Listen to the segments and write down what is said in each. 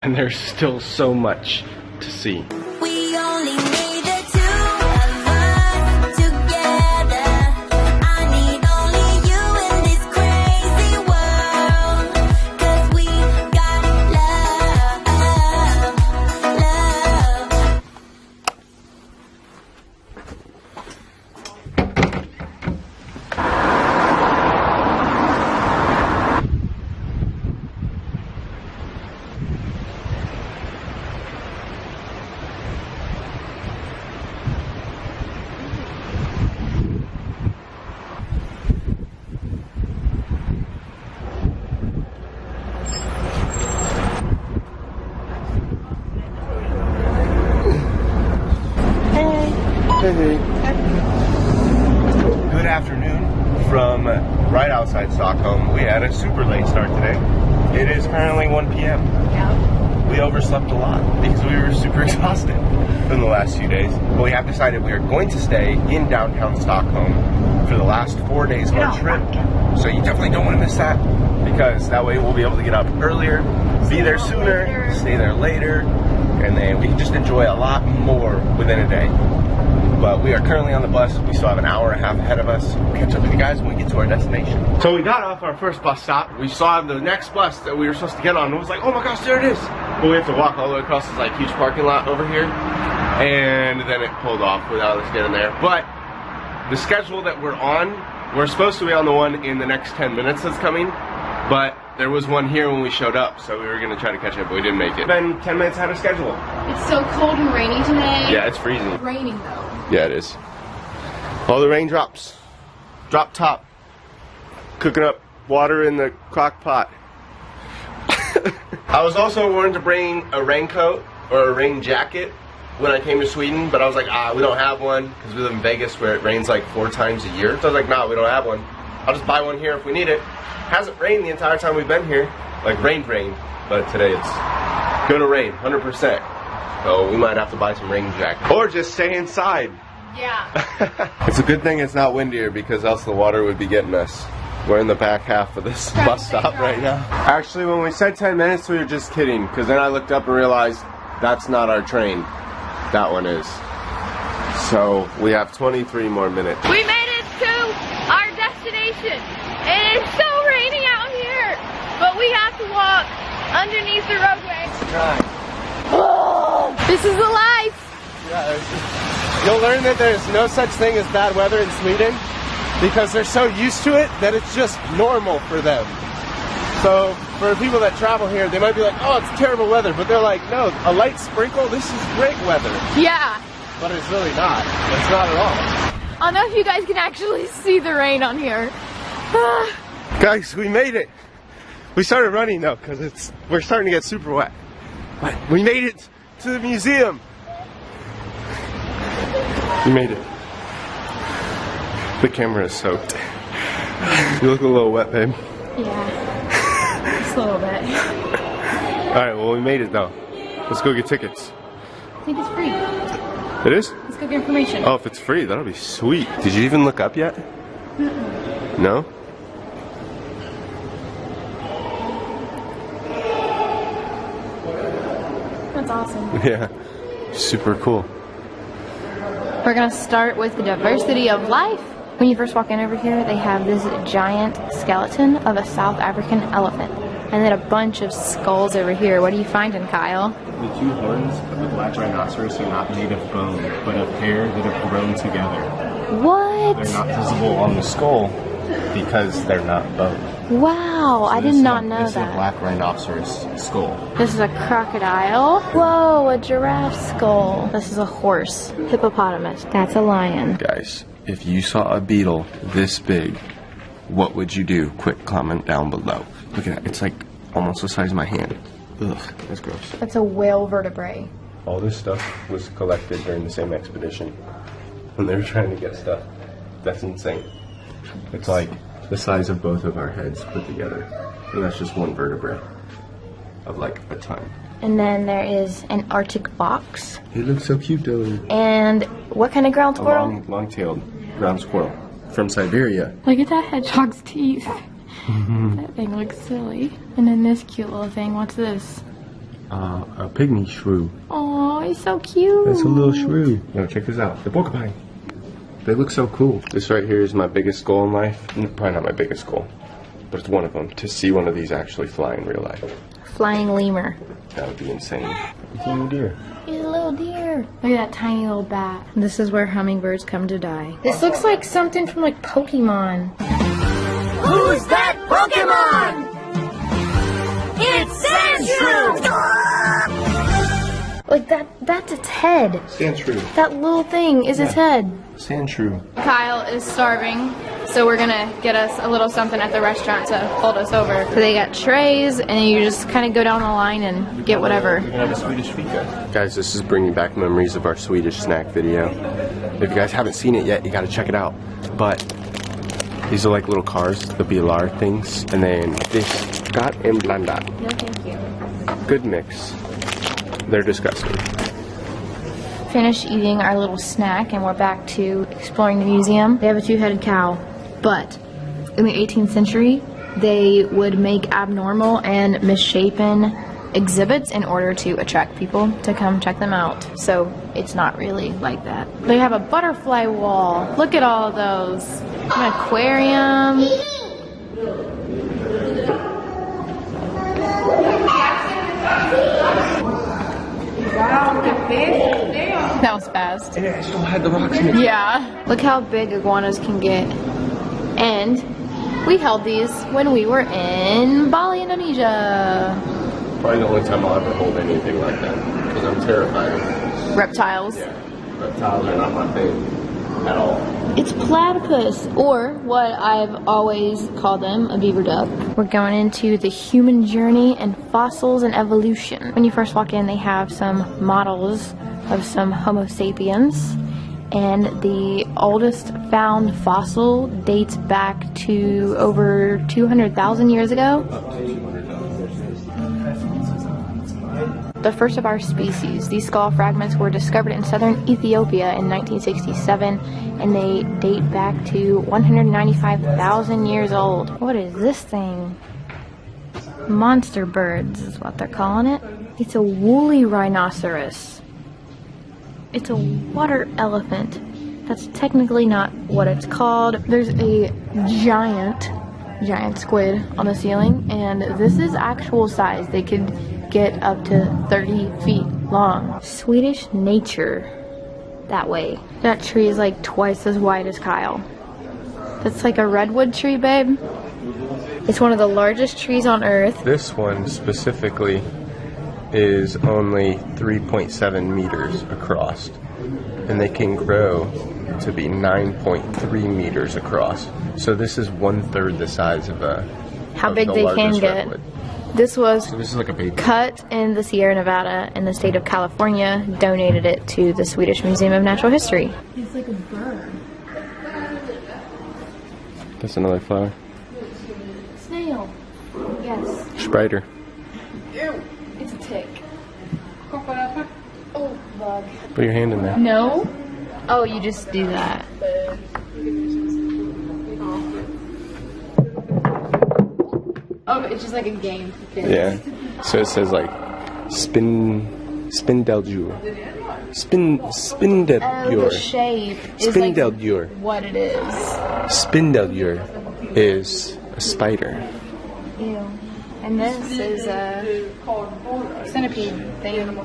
And there's still so much to see. We only need the two of us together. I need only you in this crazy world. 'Cause we got love, love. Hey. Good afternoon from right outside Stockholm. We had a super late start today. It is currently 1 p.m. Yeah. We overslept a lot because we were super exhausted in the last few days. But we have decided we are going to stay in downtown Stockholm for the last 4 days of our trip. So you definitely don't want to miss that, because that way we'll be able to get up earlier, be there sooner, stay there later, and then we can just enjoy a lot more within a day. But we are currently on the bus. We still have an hour and a half ahead of us. We'll catch up with you guys when we get to our destination. So we got off our first bus stop. We saw the next bus that we were supposed to get on. And it was like, oh my gosh, there it is. But we have to walk all the way across this like huge parking lot over here. And then it pulled off without us getting there. But the schedule that we're on, we're supposed to be on the one in the next 10 minutes that's coming. But there was one here when we showed up. So we were going to try to catch it, but we didn't make it. Been 10 minutes ahead of schedule. It's so cold and rainy today. Yeah, it's freezing. It's raining though. Yeah, it is. All the raindrops. Drop top. Cooking up water in the crock pot. I was also wanting to bring a raincoat or a rain jacket when I came to Sweden, but I was like, we don't have one because we live in Vegas where it rains like 4 times a year. So I was like, nah, we don't have one. I'll just buy one here if we need it. Hasn't rained the entire time we've been here. Like rain, but today it's gonna rain, 100%. So we might have to buy some rain jackets. Or just stay inside. Yeah. It's a good thing it's not windier, because else the water would be getting us. We're in the back half of this bus stop right now. Actually, when we said 10 minutes, we were just kidding, because then I looked up and realized that's not our train. That one is. So we have 23 more minutes. We made it to our destination. It is so rainy out here, but we have to walk underneath the roadway. Right. This is the life. Yeah, you'll learn that there's no such thing as bad weather in Sweden, because they're so used to it that it's just normal for them. So for people that travel here, they might be like, oh, it's terrible weather, but they're like, no, a light sprinkle, this is great weather. Yeah. But it's really not. It's not at all. I don't know if you guys can actually see the rain on here. Guys, we made it. We started running though, because we're starting to get super wet. But we made it to the museum. We made it. The camera is soaked. You look a little wet, babe. Yeah. Just a little bit. Alright, well, we made it though. Let's go get tickets. I think it's free. It is? Let's go get information. Oh, if it's free, that'll be sweet. Did you even look up yet? No? That's awesome. Yeah. Super cool. We're gonna start with the diversity of life. When you first walk in over here, they have this giant skeleton of a South African elephant. And then a bunch of skulls over here. What are you finding, Kyle? The 2 horns of the black rhinoceros are not made of bone, but of hair that have grown together. What? They're not visible on the skull because they're not bone. Wow, I did not know This is a that. black rhinoceros skull. This is a crocodile. Whoa, a giraffe skull. This is a horse. Hippopotamus. That's a lion. Guys, if you saw a beetle this big, what would you do? Quick comment down below. Look at that. It's like almost the size of my hand. Ugh, that's gross. That's a whale vertebrae. All this stuff was collected during the same expedition when they were trying to get stuff. That's insane. It's like the size of both of our heads put together. And that's just one vertebrae of like a ton. And then there is an Arctic fox. It looks so cute though. And what kind of ground A squirrel? long-tailed ground squirrel from Siberia. Look at that hedgehog's teeth. That thing looks silly. And then this cute little thing, what's this? a pygmy shrew. Oh, he's so cute. It's a little shrew. No, check this out. The porcupine. They look so cool. This right here is my biggest goal in life. Probably not my biggest goal, but it's one of them. To see one of these actually fly in real life. Flying lemur. That would be insane. It's a little deer. He's a little deer. Look at that tiny little bat. This is where hummingbirds come to die. This looks like something from like Pokemon. Who's that Pokemon? It's Sandshrew! Like that's its head. Sandshrew. That little thing is its head. Sandshrew. Kyle is starving, so we're gonna get us a little something at the restaurant to hold us over. So they got trays, and then you just kind of go down the line and get whatever. We're gonna have a Swedish fika. Guys, this is bringing back memories of our Swedish snack video. If you guys haven't seen it yet, you gotta check it out. But these are like little cars, the bilar things, and then this got en blandat. No, thank you. Good mix. They're disgusting. Finished eating our little snack, and we're back to exploring the museum. They have a two-headed cow, but in the 18th century, they would make abnormal and misshapen exhibits in order to attract people to come check them out. So it's not really like that. They have a butterfly wall. Look at all of those. An aquarium. That was fast. And it still had the rocks in it. Yeah. Look how big iguanas can get. And we held these when we were in Bali, Indonesia. Probably the only time I'll ever hold anything like that. Because I'm terrified of Reptiles. Yeah. Reptiles are not my thing at all. It's platypus, or what I've always called them, a beaver duck. We're going into the human journey and fossils and evolution. When you first walk in, they have some models of some Homo sapiens, and the oldest found fossil dates back to over 200,000 years ago. The first of our species. These skull fragments were discovered in southern Ethiopia in 1967, and they date back to 195,000 years old. What is this thing? Monster birds is what they're calling it. It's a woolly rhinoceros. It's a water elephant. That's technically not what it's called. There's a giant squid on the ceiling, and this is actual size. They could get up to 30 feet long. Swedish nature. That way. That tree is like twice as wide as Kyle. That's like a redwood tree, babe. It's one of the largest trees on earth. This one specifically is only 3.7 meters across, and they can grow to be 9.3 meters across. So this is 1/3 the size of a how big they can get. redwood. This was So this is like a baby. cut in the Sierra Nevada in the state of California, donated it to the Swedish Museum of Natural History. It's like a bird. That's another flower. Snail. Yes. Spider. Ew. It's a tick. Oh, bug. Put your hand in there. No? Oh, you just do that. Oh, it's just like a game for kids. Yeah. So it says like spindeldjur. Spindeldjur. Oh, the shape is like Spindeldjur. what it is. Spindeldjur is a spider. Ew. And this is a centipede thing.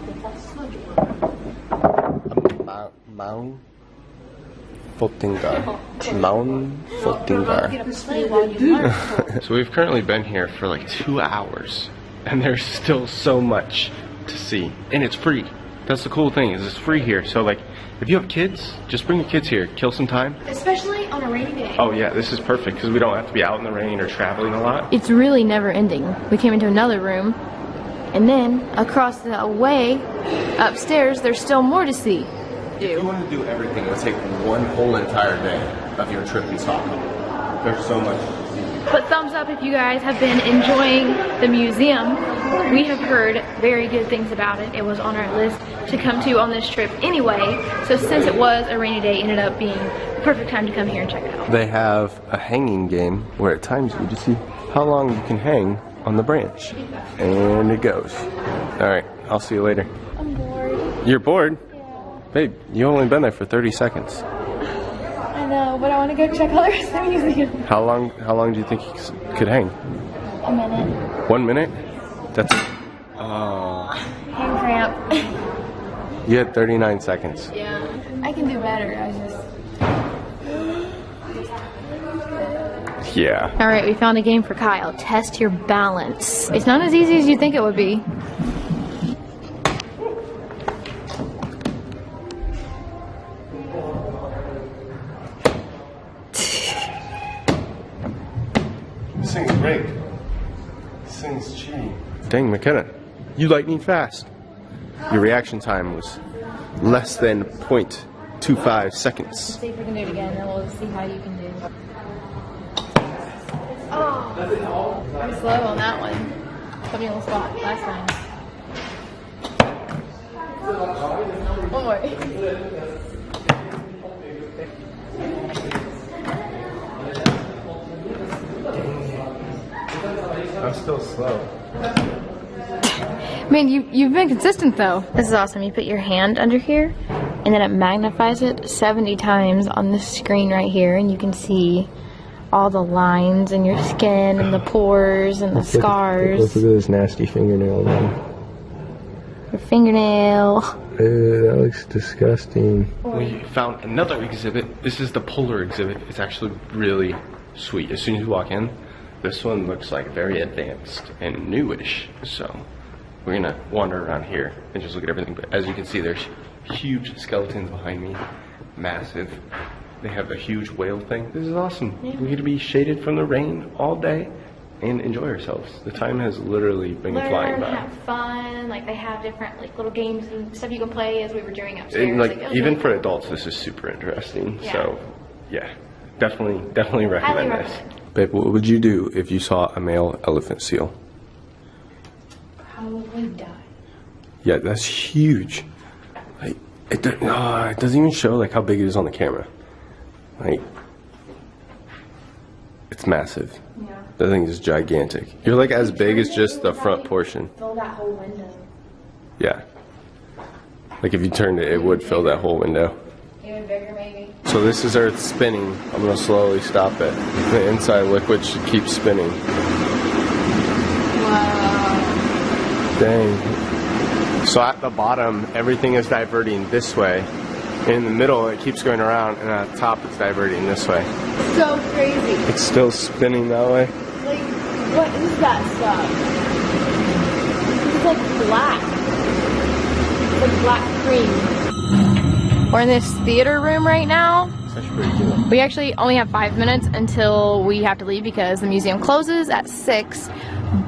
Mount Fotingar. Mount Fotingar. So we've currently been here for like 2 hours, and there's still so much to see, and it's free. That's the cool thing, is it's free here. So like, if you have kids, just bring your kids here, kill some time. Especially on a rainy day. Oh yeah, this is perfect because we don't have to be out in the rain or traveling a lot. It's really never ending. We came into another room, and then across the way, upstairs, there's still more to see. If you want to do everything, it would take one whole entire day of your trip in Stockholm. There's so much to see. Put thumbs up if you guys have been enjoying the museum. We have heard very good things about it. It was on our list to come to on this trip anyway. So since it was a rainy day, it ended up being the perfect time to come here and check it out. They have a hanging game where it times you to see how long you can hang on the branch. And it goes. Alright, I'll see you later. I'm bored. You're bored? Yeah. Babe, you've only been there for 30 seconds. I know, but I want to go check all the rest of the museum. How long do you think you could hang? A minute. 1 minute? That's... Hand cramp. You had 39 seconds. Yeah. I can do better, I just... Yeah. Alright, we found a game for Kyle. Test your balance. It's not as easy as you think it would be. This thing's great. This thing's cheating. Dang, McKenna. You lightning fast. Your reaction time was less than 0.25 seconds. Let's see if we can do it again, and we'll see how you can do. Oh, I'm slow on that one. Put me on the spot last time. One more. I'm still slow. Man, you've been consistent though. This is awesome. You put your hand under here, and then it magnifies it 70 times on this screen right here, and you can see all the lines in your skin and the pores and the scars. Look at this nasty fingernail, man. Your fingernail. Ew, that looks disgusting. We found another exhibit. This is the polar exhibit. It's actually really sweet. As soon as you walk in, this one looks like very advanced and newish. So we're gonna wander around here and just look at everything. But as you can see, there's huge skeletons behind me. Massive. They have a huge whale thing. This is awesome. Yeah. We get to be shaded from the rain all day and enjoy ourselves. The time has literally been flying by. Have fun. Like they have different like little games and stuff you can play as we were doing upstairs. And like it was even really for cool. adults, this is super interesting. Yeah. So yeah, definitely recommend Highly this. recommend. Babe, what would you do if you saw a male elephant seal? Probably die. Yeah, that's huge. Like it doesn't even show like how big it is on the camera. Like it's massive. Yeah. That thing is gigantic. You're like as big as just the front portion. Fill that whole window. Yeah. Like if you turned it, it would fill that whole window. Even bigger maybe. So this is Earth spinning. I'm gonna slowly stop it. The inside liquid should keep spinning. Wow. Dang. So at the bottom, everything is diverting this way. In the middle, it keeps going around, and at the top, it's diverting this way. So crazy. It's still spinning that way. Like, what is that stuff? It's like black. It's like black cream. We're in this theater room right now. It's actually pretty cool. We actually only have 5 minutes until we have to leave because the museum closes at 6.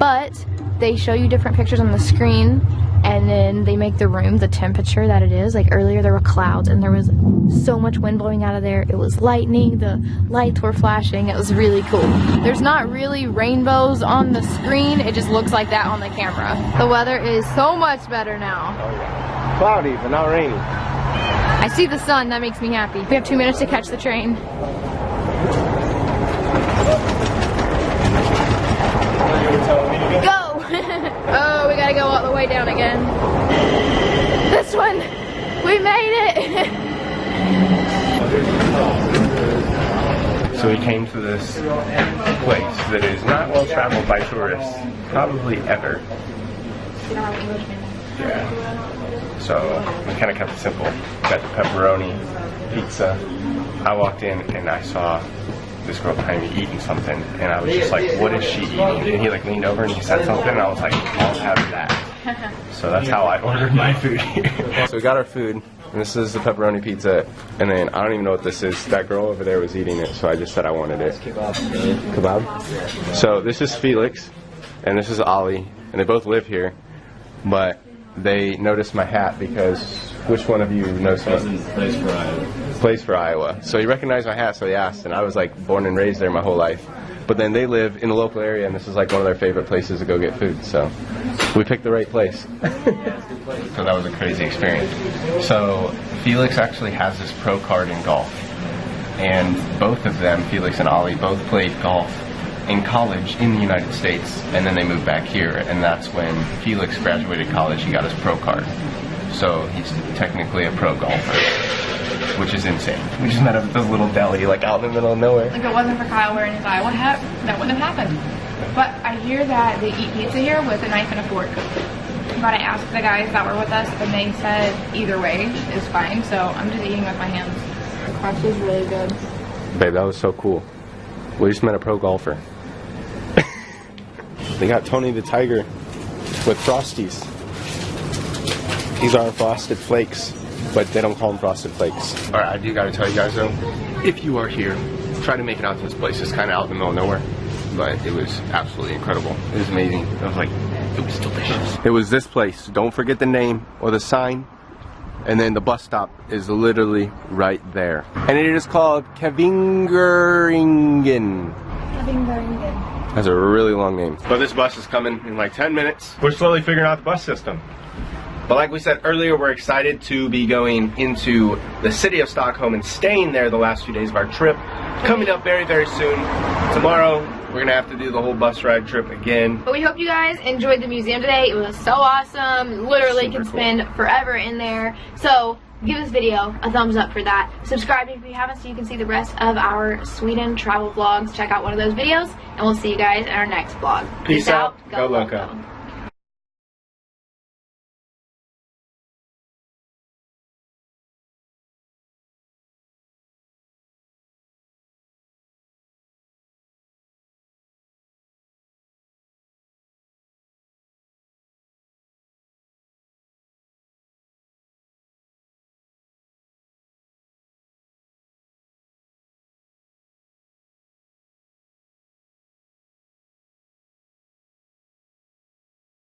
But they show you different pictures on the screen, and then they make the room the temperature that it is. Like earlier there were clouds and there was so much wind blowing out of there. It was lightning, the lights were flashing. It was really cool. There's not really rainbows on the screen. It just looks like that on the camera. The weather is so much better now. Oh yeah. Cloudy, but not rainy. I see the sun, that makes me happy. We have 2 minutes to catch the train. Go! Oh, we gotta go all the way down again. This one! We made it! So we came to this place that is not well traveled by tourists, probably ever. Yeah. So we kind of kept it simple. Got the pepperoni pizza. I walked in and I saw this girl behind me eating something, and I was just like, what is she eating? And he like leaned over and he said something, and I was like, I'll have that. So that's how I ordered my food here. So we got our food, and this is the pepperoni pizza, and then I don't even know what this is. That girl over there was eating it, so I just said I wanted it. Kebab? So this is Felix, and this is Ollie, and they both live here, but they noticed my hat because which one of you knows something? Plays for Iowa. So he recognized my hat, so he asked, and I was like born and raised there my whole life. But then they live in the local area, and this is like one of their favorite places to go get food. So we picked the right place. So that was a crazy experience. So Felix actually has this pro card in golf, and both of them, Felix and Ollie, both played golf in college in the United States, and then they moved back here, and that's when Felix graduated college. He got his pro card, so he's technically a pro golfer, which is insane. We just met up at this little deli, like out in the middle of nowhere. If it wasn't for Kyle wearing his eye, that wouldn't have happened. But I hear that they eat pizza here with a knife and a fork. But I asked the guys that were with us, and they said either way is fine, so I'm just eating with my hands. The crust is really good. Babe, that was so cool. We just met a pro golfer. They got Tony the Tiger with Frosties. These aren't Frosted Flakes, but they don't call them Frosted Flakes. Alright, I do gotta tell you guys though, if you are here, try to make it out to this place. It's kind of out in the middle of nowhere, but it was absolutely incredible. It was amazing. It was like, it was delicious. It was this place. Don't forget the name or the sign. And then the bus stop is literally right there. And it is called Kevingeringen. Kevingeringen. That's a really long name. But this bus is coming in like 10 minutes. We're slowly figuring out the bus system. But like we said earlier, we're excited to be going into the city of Stockholm and staying there the last few days of our trip. Coming up very, very soon. Tomorrow, we're gonna have to do the whole bus ride trip again. But we hope you guys enjoyed the museum today. It was so awesome. Literally Super can cool. spend forever in there. So give this video a thumbs up for that. Subscribe if you haven't so you can see the rest of our Sweden travel vlogs. Check out one of those videos, and we'll see you guys in our next vlog. Peace out. Go Loco.